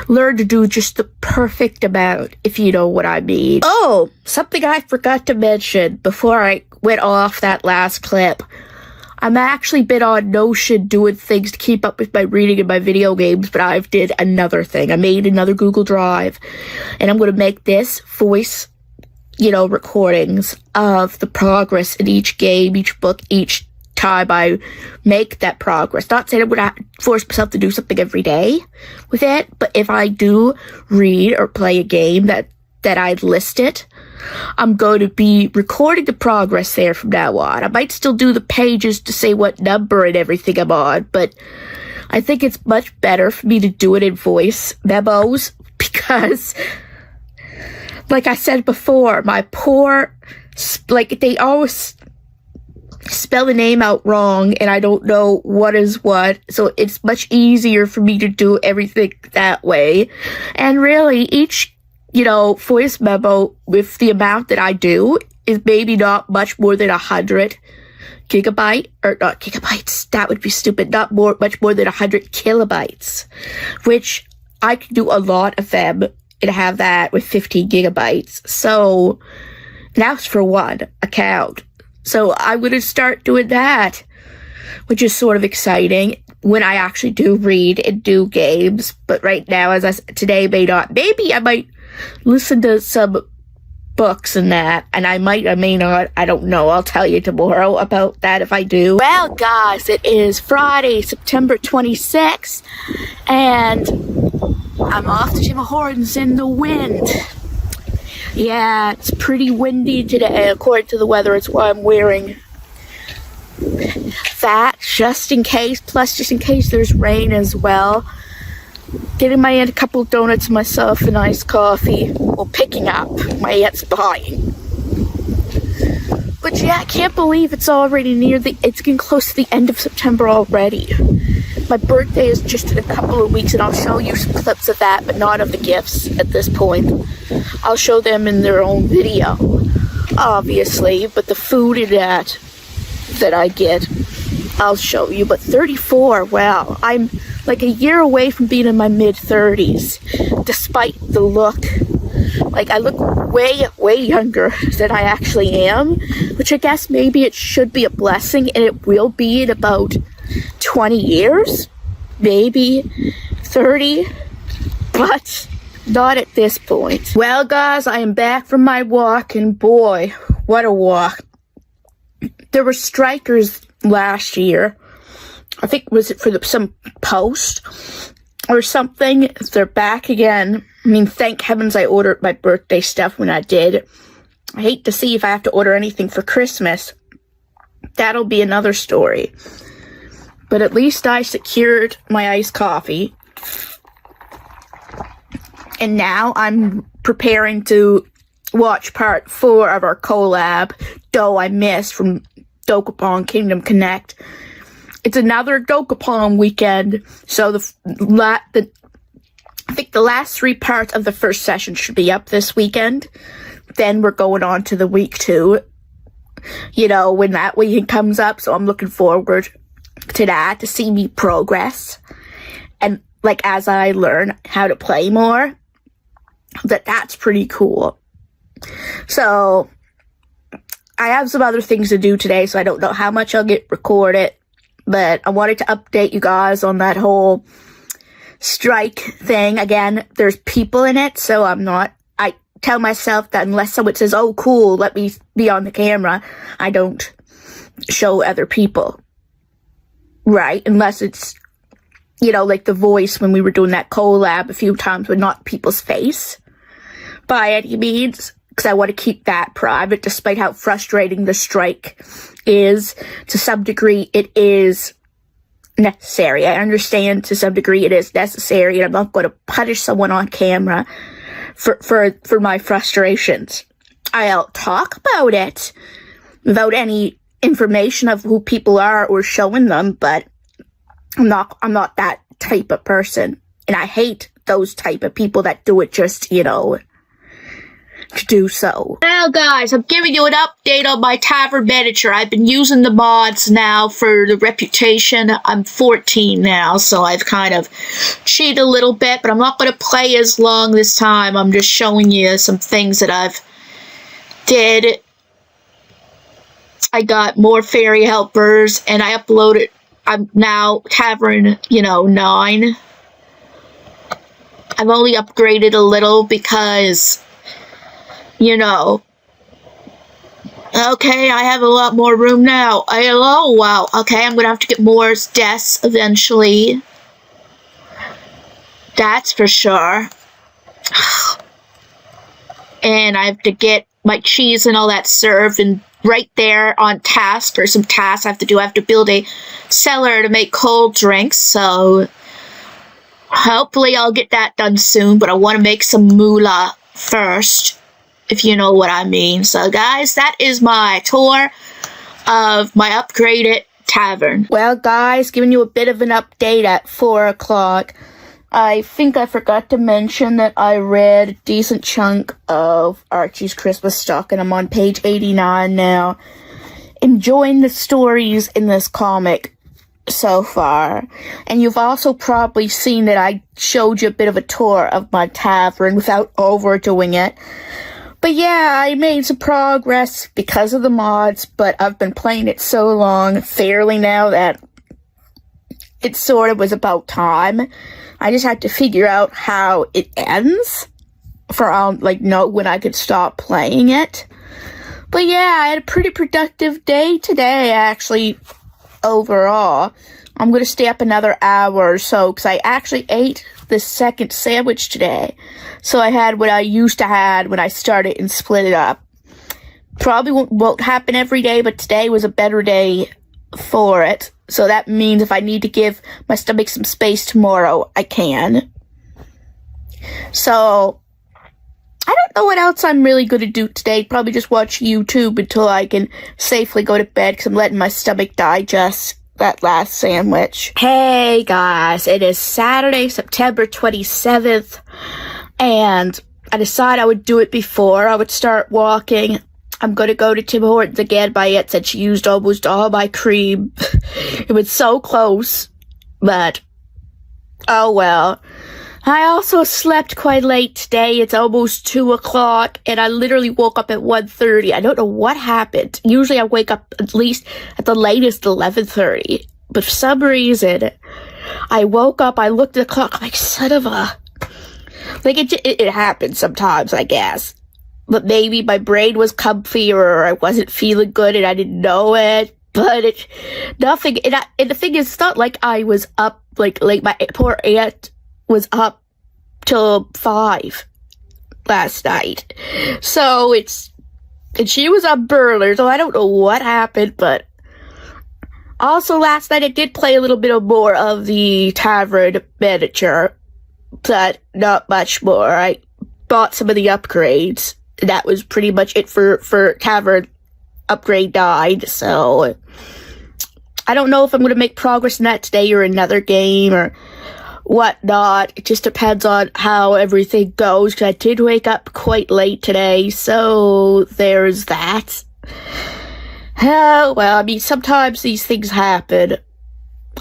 learn to do just the perfect amount, if you know what I mean. Oh, something I forgot to mention before I went off that last clip. I'm actually been on Notion doing things to keep up with my reading and my video games, but I've did another thing. I made another Google Drive, and I'm going to make this voice, recordings of the progress in each game, each book, each time I make that progress. Not saying I'm going to force myself to do something every day with it, but if I do read or play a game that I list it, I'm going to be recording the progress there from now on. I might still do the pages to say what number and everything I'm on, but I think it's much better for me to do it in voice memos, because, like I said before, my poor, they always spell the name out wrong, and I don't know what is what, so it's much easier for me to do everything that way. And really, each voice memo with the amount that I do is maybe not much more than 100 gigabyte, or not gigabytes, that would be stupid, much more than 100 kilobytes, which I can do a lot of them and have that with 15 gigabytes. So that's for one account. So I'm going to start doing that, which is sort of exciting when I actually do read and do games. But right now, today maybe I might listen to some books and that, and I may not, I don't know. I'll tell you tomorrow about that if I do. Well, guys, it is Friday, September 26th, and I'm off to Tim Hortons in the wind. Yeah, it's pretty windy today. According to the weather, it's why I'm wearing that, just in case. Plus, just in case there's rain as well. Getting my aunt a couple of donuts, myself an iced coffee. Well, picking up. My aunt's buying. But yeah, I can't believe it's already it's getting close to the end of September already. My birthday is just in a couple of weeks, and I'll show you some clips of that, but not of the gifts at this point. I'll show them in their own video, obviously, but the food and that I get, I'll show you. But 34, wow, I'm like a year away from being in my mid-30s, despite the look. Like, I look way younger than I actually am, which I guess maybe it should be a blessing, and it will be in about 20 years, maybe 30, but not at this point. Well, guys, I am back from my walk, and boy, what a walk. There were strikers last year. I think, was it for some post or something? They're back again. I mean, thank heavens I ordered my birthday stuff when I did. I hate to see if I have to order anything for Christmas. That'll be another story. But at least I secured my iced coffee. And now I'm preparing to watch part 4 of our collab, though I missed, from Dokapon Kingdom Connect. It's another Dokapon weekend, so I think the last 3 parts of the first session should be up this weekend. Then we're going on to the week 2, you know, when that weekend comes up. So I'm looking forward to that, to see me progress. And, like, as I learn how to play more, that's pretty cool. So, I have some other things to do today, so I don't know how much I'll get recorded. But I wanted to update you guys on that whole strike thing. Again, there's people in it, so I tell myself that unless someone says, oh, cool, let me be on the camera, I don't show other people. Right? Unless it's, you know, like The Voice when we were doing that collab a few times, but not people's face by any means, because I want to keep that private, despite how frustrating the strike is. To some degree, it is necessary. I understand to some degree it is necessary, and I'm not going to punish someone on camera for my frustrations. I'll talk about it without any information of who people are or showing them, but I'm not that type of person, and I hate those type of people that do it just, you know, to do so. Well, guys, I'm giving you an update on my tavern miniature. I've been using the mods now for the reputation. I'm 14 now, so I've kind of cheated a little bit, but I'm not going to play as long this time. I'm just showing you some things that I've did. I got more fairy helpers, and I uploaded. I'm now tavern, 9. I've only upgraded a little because, okay, I have a lot more room now. Hello, wow. Okay, I'm gonna have to get more desks eventually. That's for sure. And I have to get my cheese and all that served, and right there on task, for some tasks I have to do, I have to build a cellar to make cold drinks, so hopefully I'll get that done soon, but I want to make some moolah first, if you know what I mean. So guys, that is my tour of my upgraded tavern. Well guys, giving you a bit of an update at 4 o'clock. I think I forgot to mention that I read a decent chunk of Archie's Christmas Stock, and I'm on page 89 now. Enjoying the stories in this comic so far. And you've also probably seen that I showed you a bit of a tour of my tavern without overdoing it. But yeah, I made some progress because of the mods, but I've been playing it so long, fairly now, that it sort of was about time. I just had to figure out how it ends for, know when I could stop playing it. But yeah, I had a pretty productive day today, actually, overall. I'm going to stay up another hour or so because I actually ate the second sandwich today. So I had what I used to have when I started and split it up. Probably won't happen every day, but today was a better day for it. So that means if I need to give my stomach some space tomorrow, I can. So I don't know what else I'm really going to do today. Probably just watch YouTube until I can safely go to bed because I'm letting my stomach digest that last sandwich. Hey guys, it is Saturday, September 27th, and I decided I would do it before I would start walking. I'm going to go to Tim Hortons again. My aunt said she used almost all my cream. It was so close, but oh well. I also slept quite late today. It's almost 2 o'clock, and I literally woke up at 1:30. I don't know what happened. Usually I wake up at least at the latest 11:30, but for some reason, I woke up, I looked at the clock, I'm like, son of a... Like, it happens sometimes, I guess. But maybe my brain was comfy, or I wasn't feeling good, and I didn't know it. But nothing, and the thing is, it's not like I was up, like my poor aunt was up till 5 last night. So and she was up burner, so I don't know what happened, but also last night I did play a little bit more of the Tavern miniature, but not much more. I bought some of the upgrades. That was pretty much it for Tavern upgrade 9, so I don't know if I'm going to make progress in that today or another game or whatnot. It just depends on how everything goes, because I did wake up quite late today, so there's that. Oh, well, I mean, sometimes these things happen.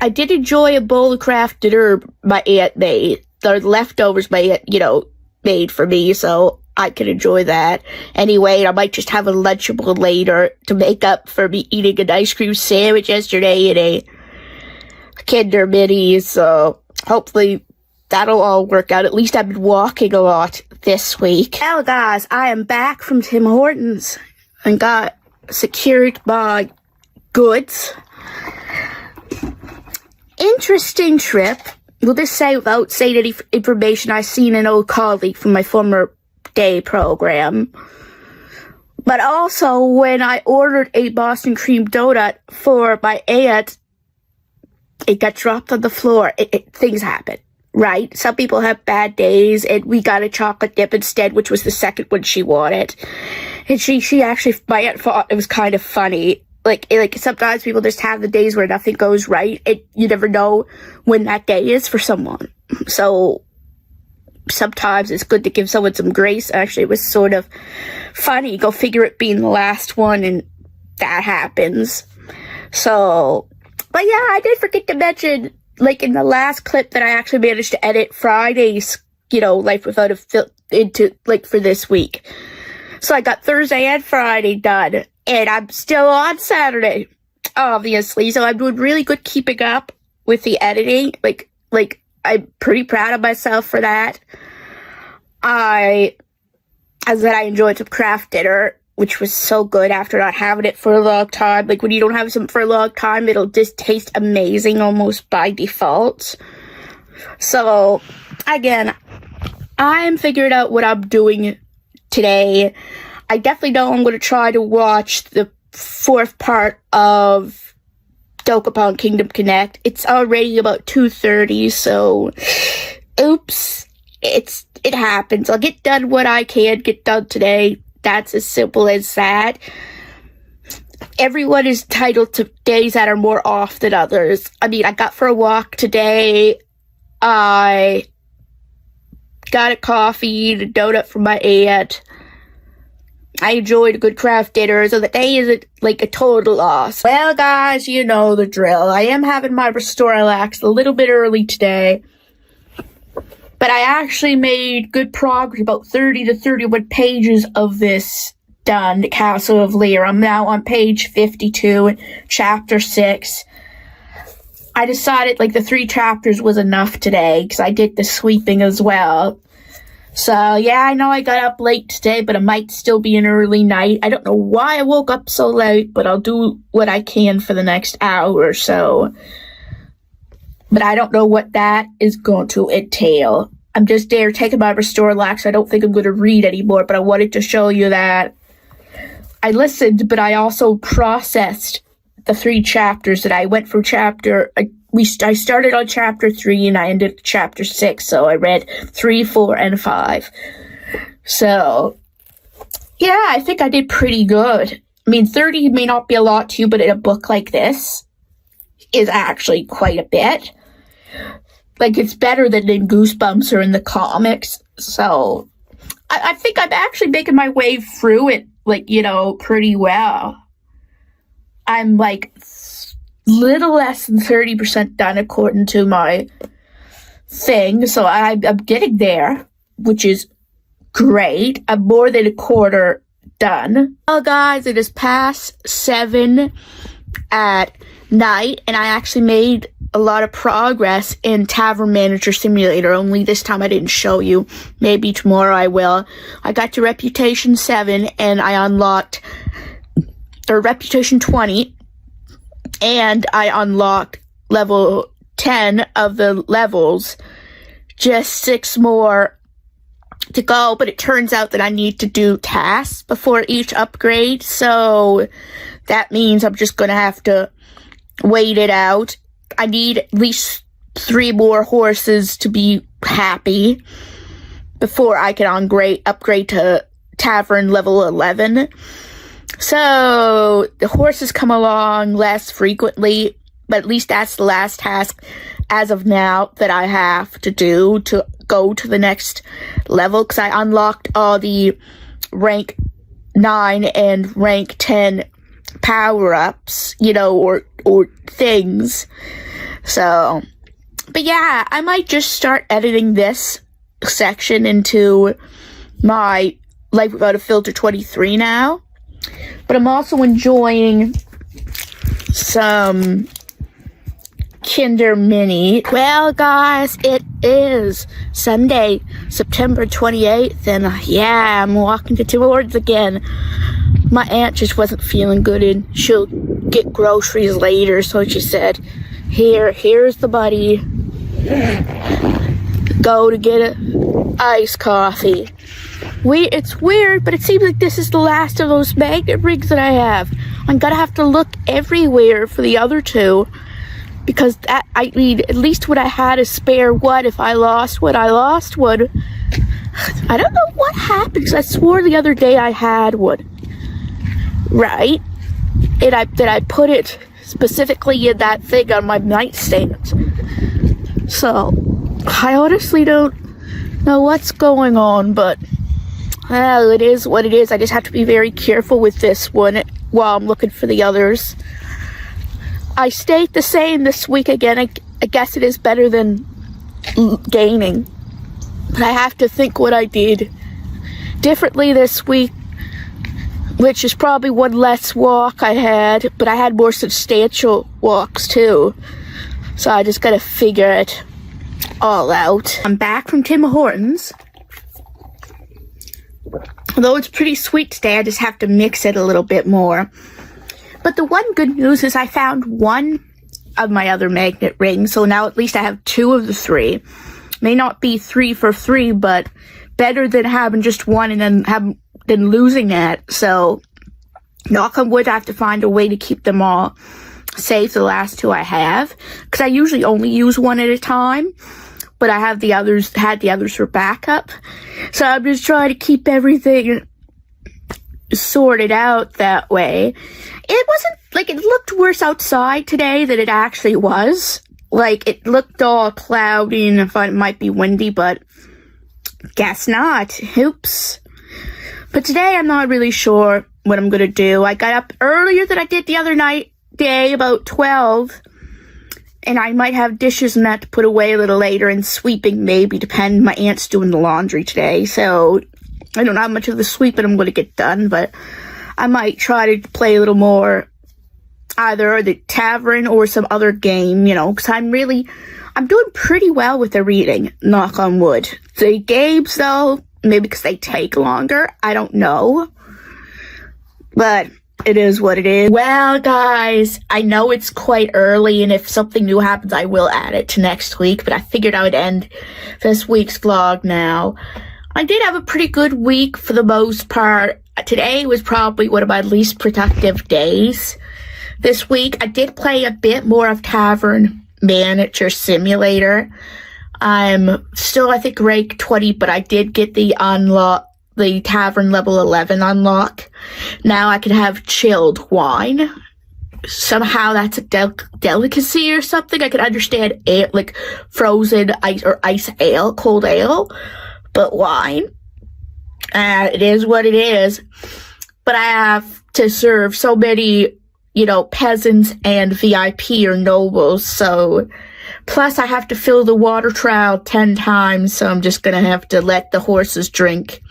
I did enjoy a bowl of craft dinner my aunt made. The leftovers my aunt, made for me, so I can enjoy that. Anyway, I might just have a Lunchable later to make up for me eating an ice cream sandwich yesterday and a Kinder Mini, so hopefully that'll all work out. At least I've been walking a lot this week. Well, guys, I am back from Tim Hortons and got secured my goods. Interesting trip. We'll just say, without saying any information, I seen an old colleague from my former day program. But also, when I ordered a Boston cream donut for my aunt, it got dropped on the floor. Things happen, right? Some people have bad days, and we got a chocolate dip instead, which was the second one she wanted. And she actually, my aunt thought it was kind of funny. Like sometimes people just have the days where nothing goes right, and you never know when that day is for someone. So sometimes it's good to give someone some grace. Actually, it was sort of funny. Go figure, it being the last one, and that happens. So, but yeah, I did forget to mention, like in the last clip, that I actually managed to edit Friday's, Life Without a Filter into, like, for this week. So I got Thursday and Friday done, and I'm still on Saturday, obviously. So I'm doing really good keeping up with the editing. Like I'm pretty proud of myself for that. I enjoyed some craft dinner, which was so good after not having it for a long time. Like, when you don't have something for a long time, it'll just taste amazing almost by default. So, again, I'm figuring out what I'm doing today. I definitely know I'm going to try to watch the 4th part of Dokapon Kingdom Connect. It's already about 2:30, so oops. It happens. I'll get done what I can get done today. That's as simple as that. Everyone is entitled to days that are more off than others. I mean, I got for a walk today. I got a coffee and a donut from my aunt. I enjoyed a good craft dinner, so the day isn't like a total loss. Well, guys, you know the drill. I am having my Restore Relax a little bit early today, but I actually made good progress, about 30 to 31 pages of this done, the Castle of Lear. I'm now on page 52, chapter 6. I decided, like, the 3 chapters was enough today, because I did the sweeping as well. So, yeah, I know I got up late today, but it might still be an early night. I don't know why I woke up so late, but I'll do what I can for the next hour or so. but I don't know what that is going to entail. I'm just there taking my restore lax. I don't think I'm going to read anymore, but I wanted to show you that I listened, but I also processed the 3 chapters that I went from I started on chapter 3 and I ended chapter 6, so I read 3, 4, and 5. So, yeah, I think I did pretty good. I mean, 30 may not be a lot to you, but in a book like this is actually quite a bit. Like, it's better than in Goosebumps or in the comics. So, I think I'm actually making my way through it, like, you know, pretty well. I'm, like, little less than 30% done according to my thing. So, I'm getting there, which is great. I'm more than a quarter done. Well, guys, it is past 7 at night, and I actually made a lot of progress in Tavern Manager Simulator, only this time I didn't show you. Maybe tomorrow I will. I got to Reputation 7, and I unlocked, or Reputation 20, and I unlocked level 10 of the levels. Just 6 more to go, but it turns out that I need to do tasks before each upgrade, so that means I'm just gonna have to wait it out. I need at least 3 more horses to be happy before I can upgrade to Tavern level 11. So the horses come along less frequently, but at least that's the last task as of now that I have to do to go to the next level, because I unlocked all the rank 9 and rank 10 power-ups, you know, or things. So, but yeah, I might just start editing this section into my Life Without a Filter 23 now. But I'm also enjoying some Kinder Mini. Well, guys, it is Sunday, September 28th, and yeah, I'm walking to Tim Hortons again. My aunt just wasn't feeling good, and she'll get groceries later, so she said, here's the buddy. Go to get a iced coffee. It's weird, but it seems like this is the last of those magnet rings that I have. I'm gonna have to look everywhere for the other 2, because I mean, at least what I had a spare one. If I lost one, I lost one. I don't know what happened, because I swore the other day I had one. Right? And I put it specifically in that thing on my nightstand. So, I honestly don't know what's going on, but it is what it is. I just have to be very careful with this one while I'm looking for the others. I stayed the same this week again. I guess it is better than gaining. But I have to think what I did differently this week, which is probably one less walk I had, but I had more substantial walks too. So I just gotta figure it all out. I'm back from Tim Hortons. Although it's pretty sweet today, I just have to mix it a little bit more. But the one good news is I found one of my other magnet rings, so now at least I have 2 of the 3. May not be 3 for 3, but better than having just one and then losing that. So, knock on wood, I have to find a way to keep them all safe, the last 2 I have, because I usually only use one at a time, but I have the others for backup. So I'm just trying to keep everything sorted out that way. It wasn't, like, it looked worse outside today than it actually was. Like, it looked all cloudy and I thought it might be windy, but guess not. Oops. But today I'm not really sure what I'm gonna do. I got up earlier than I did the other day, about 12. And I might have dishes and that to put away a little later, and sweeping maybe, depend. My aunt's doing the laundry today, so I don't know how much of the sweeping I'm going to get done, but I might try to play a little more either the Tavern or some other game, you know, because I'm doing pretty well with the reading, knock on wood. The games, though, maybe because they take longer, I don't know. But It is what it is. Well, guys, I know it's quite early, and if something new happens, I will add it to next week, but I figured I would end this week's vlog now. I did have a pretty good week for the most part. Today was probably one of my least productive days. This week, I did play a bit more of Tavern Manager Simulator. I'm still, I think, rank 20, but I did get the Tavern level 11 unlock. Now I can have chilled wine. Somehow that's a delicacy or something. I can understand like frozen ice or ice ale, cold ale, but wine. It is what it is. But I have to serve so many, peasants and VIP or nobles, so plus I have to fill the water trial 10 times, so I'm just gonna have to let the horses drink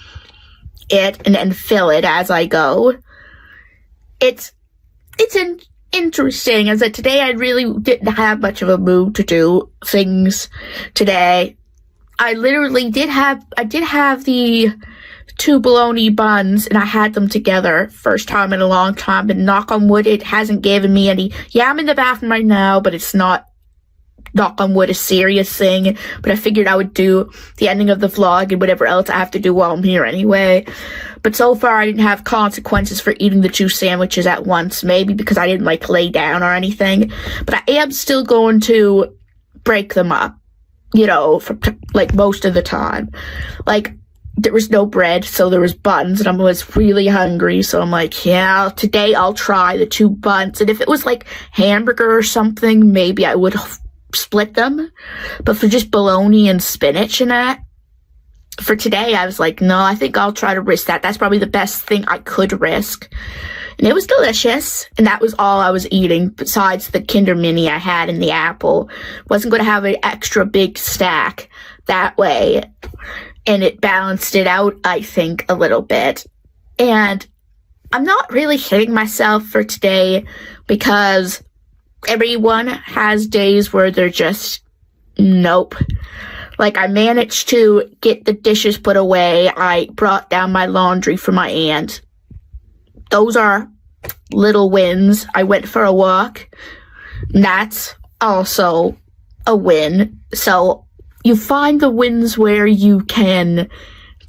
it and then fill it as I go. It's interesting, as that today I really didn't have much of a mood to do things today. I did have the 2 bologna buns, and I had them together first time in a long time, and knock on wood, it hasn't given me any. Yeah, I'm in the bathroom right now, but it's not, knock on wood, a serious thing, but I figured I would do the ending of the vlog and whatever else I have to do while I'm here anyway. But so far I didn't have consequences for eating the 2 sandwiches at once, maybe because I didn't lay down or anything, but I am still going to break them up, for most of the time. There was no bread, so there was buns, and I was really hungry, so I'm like, yeah, today I'll try the 2 buns, and if it was hamburger or something, maybe I would split them, but for just bologna and spinach and that, for today, I was like, no, I think I'll try to risk that. That's probably the best thing I could risk, and it was delicious, and that was all I was eating, besides the Kinder Mini I had in the apple. Wasn't going to have an extra big stack that way, and it balanced it out, I think, a little bit. And I'm not really hitting myself for today, because everyone has days where they're just, nope. I managed to get the dishes put away. I brought down my laundry for my aunt. Those are little wins. I went for a walk. That's also a win. So you find the wins where you can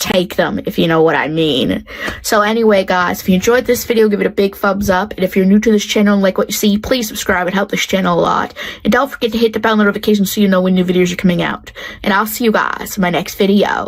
take them, if you know what I mean. So anyway, guys, if you enjoyed this video, give it a big thumbs up. And if you're new to this channel and like what you see, please subscribe. It helps this channel a lot. And don't forget to hit the bell notification so you know when new videos are coming out. And I'll see you guys in my next video.